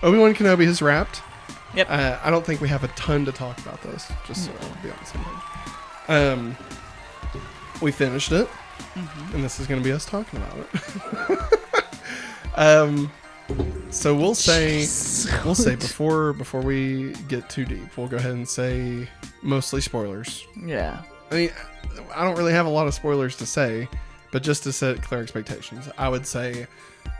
Obi-Wan Kenobi has wrapped. Yep. I don't think we have a ton to talk about this, just so we'll be on the same page. We finished it, and this is going to be us talking about it. So we'll say before we get too deep, we'll go ahead and say mostly spoilers. Yeah. I mean, I don't really have a lot of spoilers to say, but just to set clear expectations, I would say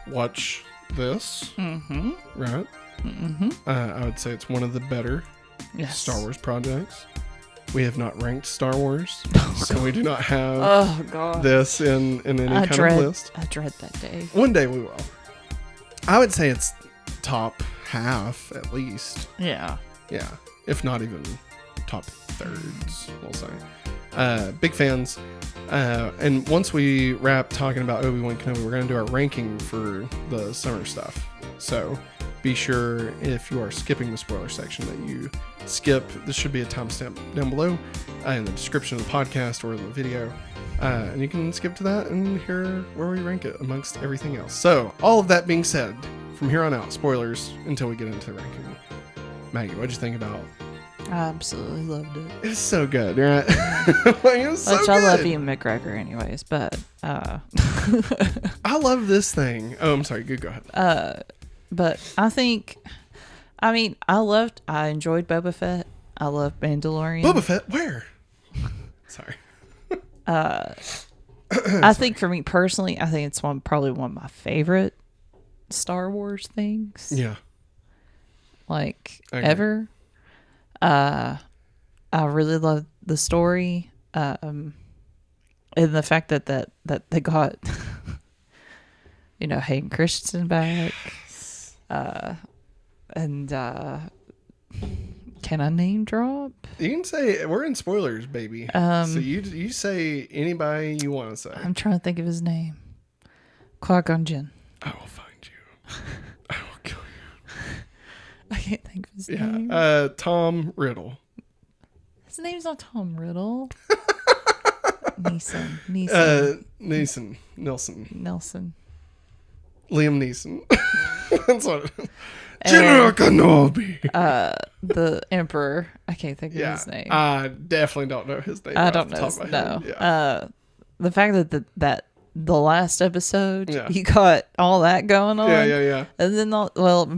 watch this. Mm-hmm. Right? Mm-hmm. I would say it's one of the better Star Wars projects. We have not ranked Star Wars, so we do not have this in any kind of list. I dread that day. One day we will. I would say it's top half at least. Yeah. Yeah. If not even top thirds, we'll say. Big fans. And once we wrap talking about Obi-Wan Kenobi, we're going to do our ranking for the summer stuff. So be sure if you are skipping the spoiler section that you skip. This should be a timestamp down below in the description of the podcast or the video. And you can skip to that and hear where we rank it amongst everything else. So all of that being said, from here on out, spoilers until we get into the ranking. Maggie, what'd you think about? I absolutely loved it. It's so good, right? Like, it was so Which good. I love Ian McGregor anyways, but I love this thing. Oh, I'm sorry. Go ahead. But I enjoyed Boba Fett. I love Mandalorian. Boba Fett, where? Sorry. I think for me personally, I think it's probably one of my favorite Star Wars things. Yeah. Like ever. I really love the story. And the fact that they got Hayden Christensen back. And can I name drop? You can say we're in spoilers, baby. So you say anybody you want to say. I'm trying to think of his name. Qui-Gon Jinn. I will find you. I will kill you. I can't think of his name. Tom Riddle. His name's not Tom Riddle. Nelson. Nelson. Liam Neeson. That's what it is. General Kenobi. The Emperor. I can't think of his name. I definitely don't know his name. I don't know. No. Yeah. The fact that the last episode, you got all that going on. Yeah. And then,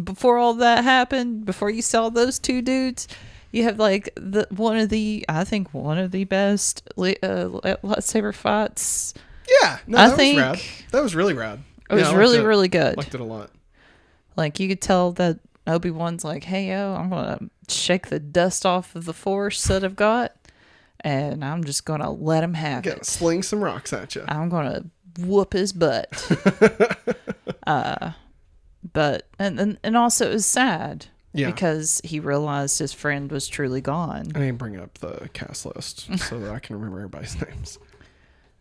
before all that happened, before you saw those two dudes, you have like one of the best lightsaber fights. Yeah, no, that was rad. That was really rad. It was really good. Liked it a lot. Like you could tell that Obi-Wan's like, "Hey yo, I'm gonna shake the dust off of the Force that I've got, and I'm just gonna let him have it. Sling some rocks at you. I'm gonna whoop his butt." But also it was sad. Yeah. Because he realized his friend was truly gone. I didn't bring up the cast list so that I can remember everybody's names.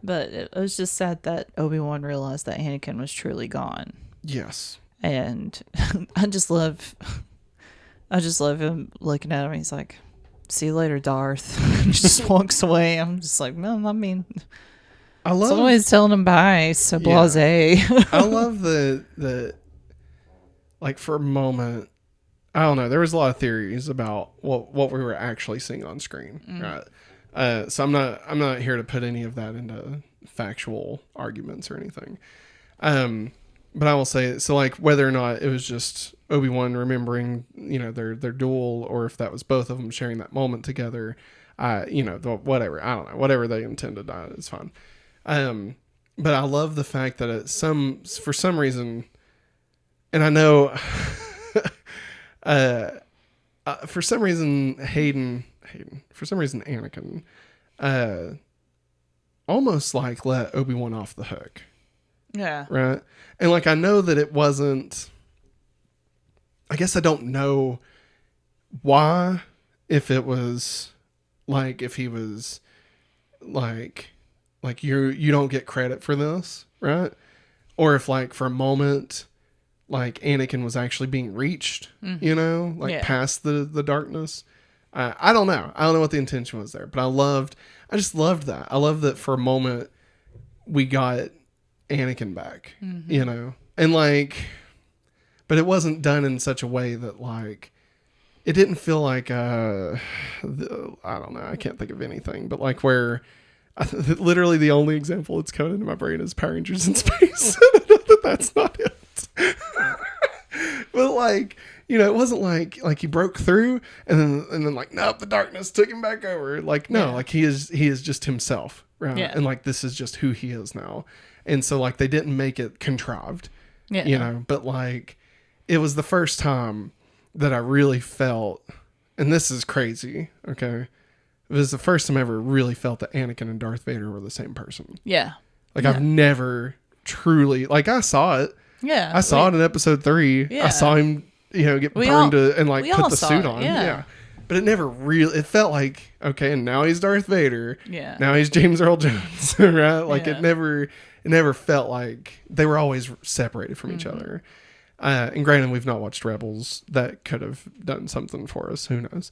But it was just sad that Obi-Wan realized that Anakin was truly gone. Yes. And I just love him looking at him. He's like, "See you later, Darth." He just walks away. I'm just like, well, I mean, someone's telling him bye. So blasé. I love the like for a moment. I don't know. There was a lot of theories about what we were actually seeing on screen, right? So I'm not here to put any of that into factual arguments or anything. But I will say, so like whether or not it was just Obi-Wan remembering, their duel, or if that was both of them sharing that moment together, whatever. I don't know. Whatever they intended, it's fine. But I love the fact that for some reason, and I know. For some reason, Anakin, almost like let Obi-Wan off the hook. Yeah. Right. And like, I know that it wasn't, I guess I don't know why, if it was like, if he was like you don't get credit for this. Right. Or if like for a moment, like Anakin was actually being reached, past the darkness. I don't know. I don't know what the intention was there, but I just loved that. I love that for a moment we got Anakin back, and like but it wasn't done in such a way that like it didn't feel like I don't know, I can't think of anything, but like where literally the only example that's coming into my brain is Power Rangers in Space. That's not it. But like, you know, it wasn't like he broke through and then like, nope, the darkness took him back over. Like, no, like he is just himself, right? Yeah. And like this is just who he is now. And so like they didn't make it contrived. Yeah. You know, but like it was the first time that I really felt, and this is crazy, okay? It was the first time I ever really felt that Anakin and Darth Vader were the same person. Yeah. Like I've never truly, like I saw it. Yeah. I saw it in episode 3. Yeah. I saw him, you know, get burned and like put the suit on. Yeah. But it never really, it felt like, okay, and now he's Darth Vader. Yeah. Now he's James Earl Jones, right? Like it never felt like they were always separated from each other. And granted, we've not watched Rebels. That could have done something for us. Who knows?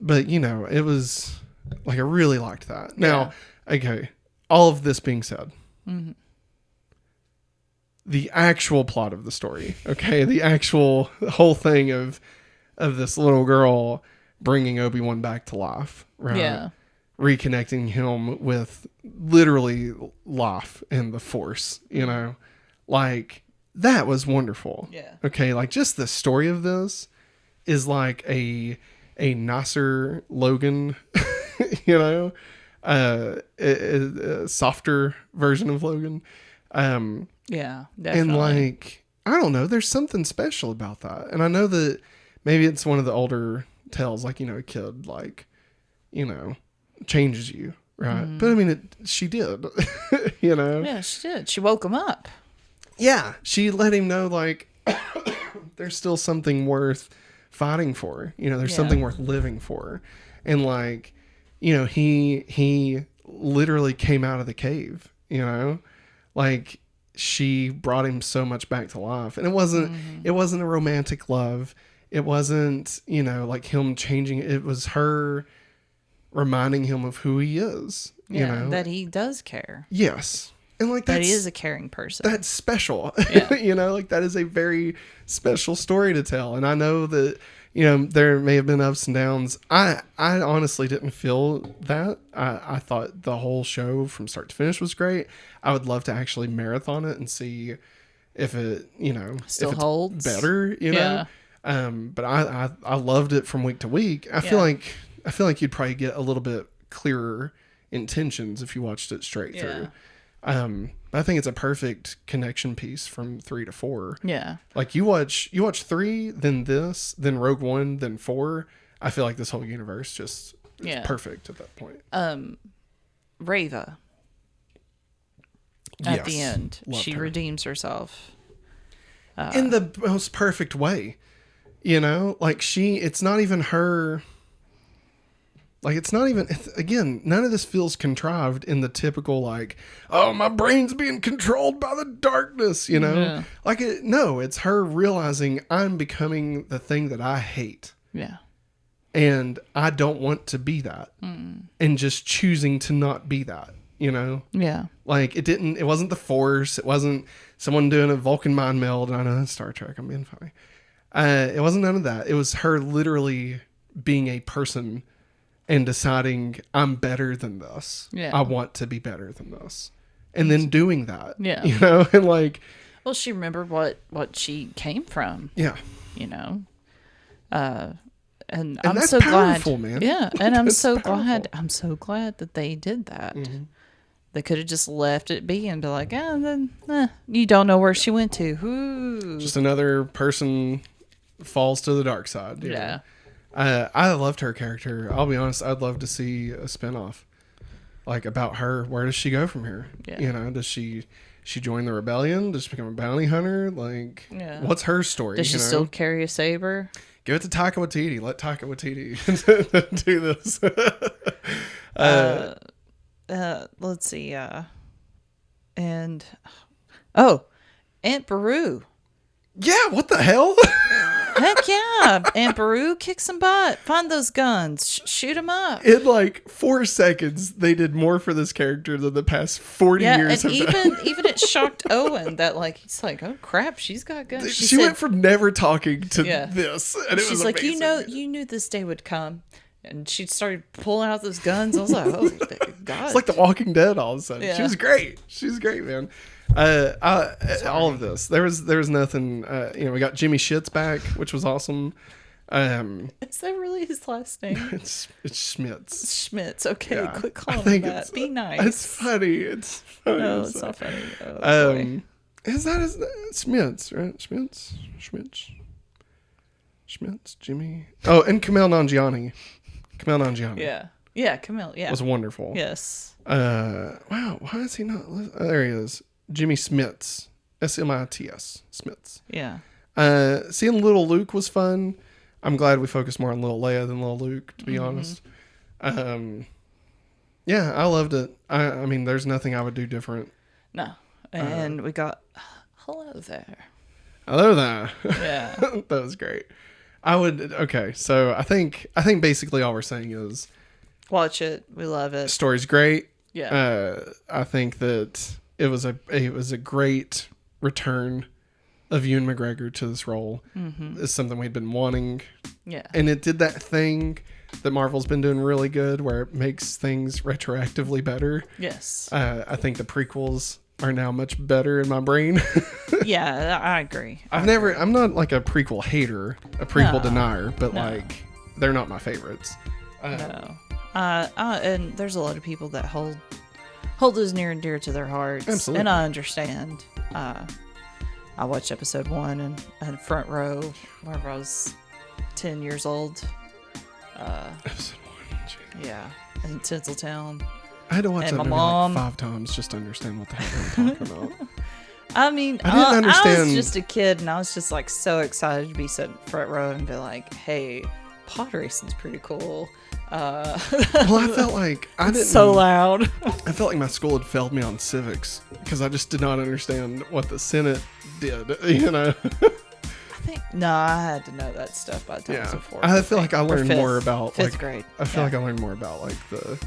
But you know, it was like, I really liked that. Now, okay, all of this being said, the actual plot of the story, okay, the actual whole thing of this little girl bringing Obi-Wan back to life, right? Yeah. Reconnecting him with literally life and the Force, you know, like that was wonderful. Yeah. Okay, like just the story of this is like a nicer Logan, you know, a softer version of Logan. Yeah, definitely. And like, I don't know, there's something special about that. And I know that maybe it's one of the older tales, like, you know, a kid, like, you know, changes you, right? But I mean, she did, you know? Yeah, she did. She woke him up. Yeah, she let him know, like, there's still something worth fighting for. You know, there's something worth living for. And like, you know, he literally came out of the cave, you know? Like, she brought him so much back to life. And it wasn't a romantic love. It wasn't, you know, like him changing. It was her reminding him of who he is, you know? That he does care. Yes. And like that he is a caring person. That's special. Yeah. You know, like that is a very special story to tell. And I know that, you know, there may have been ups and downs. I honestly didn't feel that. I thought the whole show from start to finish was great. I would love to actually marathon it and see if it, you know, still if it's holds better, you know. But I loved it from week to week. I feel like you'd probably get a little bit clearer intentions if you watched it straight through. But I think it's a perfect connection piece from 3 to 4. Yeah. Like you watch 3, then this, then Rogue One, then 4. I feel like this whole universe just is perfect at that point. Reva. At the end, she redeems herself. In the most perfect way. You know, like it's not even her. Like, it's not even, again, none of this feels contrived in the typical, like, oh, my brain's being controlled by the darkness, you know? Yeah. Like, no, it's her realizing I'm becoming the thing that I hate. Yeah. And I don't want to be that. And just choosing to not be that, you know? Yeah. Like, it wasn't the Force. It wasn't someone doing a Vulcan mind meld. I know that's Star Trek. I'm being funny. It wasn't none of that. It was her literally being a person and deciding I'm better than this. Yeah. I want to be better than this. And then doing that. Yeah. You know, and like, well, she remembered what she came from. Yeah. You know. And I'm that's so powerful, glad. Man. Yeah. And I'm so glad that they did that. Mm-hmm. They could have just left it be and be like, you don't know where she went to. Ooh. Just another person falls to the dark side. Yeah. Know? I loved her character. I'll be honest. I'd love to see a spinoff, like about her. Where does she go from here? Yeah. You know, does she join the rebellion? Does she become a bounty hunter? Like, what's her story? Does she still carry a saber? Give it to Taika Waititi. Let Taika Waititi do this. Let's see. And Aunt Beru. Yeah. What the hell? Heck yeah. Aunt Beru, kick some butt. Find those guns. Shoot them up. In like 4 seconds, they did more for this character than the past 40 years and have done. even it shocked Owen that like he's like, oh crap, she's got guns. She went from never talking to this, and she's like, amazing. you knew this day would come, and she started pulling out those guns. I was like, oh God, it's like The Walking Dead. All of a sudden, Yeah. She was great. She's great, man. All of this, there was nothing. We got Jimmy Shits back, which was awesome. Is that really his last name? It's Schmitz. Schmitz. Okay, Yeah. quit calling him that. Be nice. It's funny. It's funny. No, it's not funny. Oh, boy. Is that Schmitz, right? Schmitz, Jimmy. Oh, and Kumail Nanjiani. Yeah, Camille. Yeah, was wonderful. Yes. Wow. Why is he not? There he is. Jimmy Smits. Smits. Smits. Yeah. Seeing little Luke was fun. I'm glad we focused more on little Leia than little Luke, to be honest. Yeah, I loved it. I mean, there's nothing I would do different. No. And we got hello there. Hello there. Yeah. That was great. Okay, so I think basically all we're saying is watch it. We love it. Story's great. Yeah. I think that it was a great return of Ewan McGregor to this role. It's something we'd been wanting. Yeah. And it did that thing that Marvel's been doing really good where it makes things retroactively better. Yes. I think the prequels are now much better in my brain. Yeah, I agree. I'm not like a prequel hater, a prequel denier, but like they're not my favorites. No. And there's a lot of people that hold those near and dear to their hearts. Absolutely. And I understand. I watched episode 1 and front row whenever I was 10 years old. Episode 1. Geez. Yeah. In Tinseltown. I had to watch And that my movie mom. like 5 times just to understand what the hell they were talking about. I mean, I didn't understand. I was just a kid, and I was just like so excited to be sitting front row and be like, "Hey, pod racing's pretty cool." Well, I felt like I didn't. So loud. I felt like my school had failed me on civics because I just did not understand what the Senate did. I had to know that stuff by the time I was in fourth. I feel like I learned more about fifth grade. I feel like I learned more about like the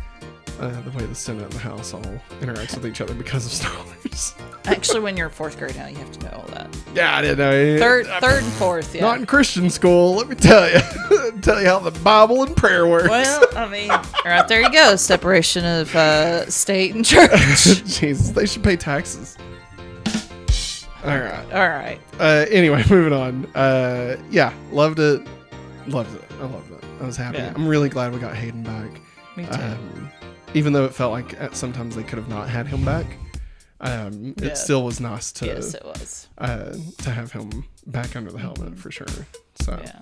way the Senate and the House all interacts with each other because of Star Wars. Actually, when you're in fourth grade now, you have to know all that. Yeah, I didn't know. Third and fourth, yeah. Not in Christian school, let me tell you. Tell you how the Bible and prayer works. Well, I mean, right there you go. Separation of state and church. Jesus, they should pay taxes. All right. Anyway, moving on. Yeah, loved it. I loved it. I was happy. Yeah. I'm really glad we got Hayden back. Me too. Even though it felt like sometimes they could have not had him back. It still was nice to yes, it was. To have him back under the helmet for sure. So yeah.